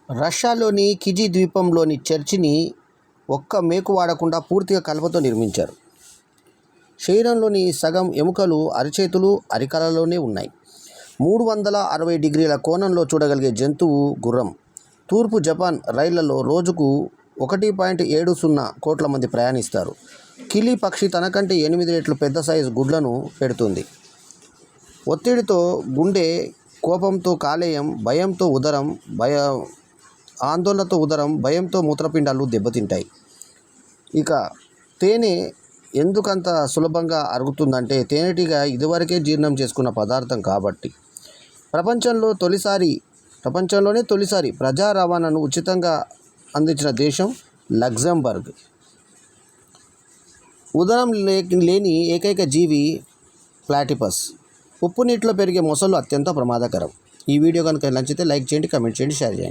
రష్యాలోని కిజీ ద్వీపంలోని చర్చిని ఒక్క మేకు వాడకుండా పూర్తిగా కలపతో నిర్మించారు. శరీరంలోని సగం ఎముకలు అరిచేతులు, అరికాళ్ళలోనే ఉన్నాయి. 360 డిగ్రీల కోణంలో చూడగలిగే జంతువు గుర్రం. తూర్పు జపాన్ రైళ్లలో రోజుకు 1.70 కోట్ల మంది ప్రయాణిస్తారు. కిలి పక్షి తనకంటే 8 రెట్లు పెద్ద సైజు గుడ్లను పెడుతుంది. ఒత్తిడితో గుండె, కోపంతో కాలేయం, భయంతో ఉదరం, ఆందోళనతో ఉదరం, భయంతో మూత్రపిండాలు దెబ్బతింటాయి. ఇక తేనె ఎందుకంత సులభంగా అరుగుతుందంటే తేనెటీగ ఇదివరకే జీర్ణం చేసుకున్న పదార్థం కాబట్టి. ప్రపంచంలోనే తొలిసారి ప్రజా రవాణాను ఉచితంగా అందించిన దేశం లగ్జంబర్గ్. ఉదరం లేని ఏకైక జీవి ప్లాటిపస్. ఉప్పు నీటిలో పెరిగే మొసళ్ళు అత్యంత ప్రమాదకరం. ఈ వీడియో కనుక నచ్చితే లైక్ చేయండి, కామెంట్ చేయండి, షేర్ చేయండి.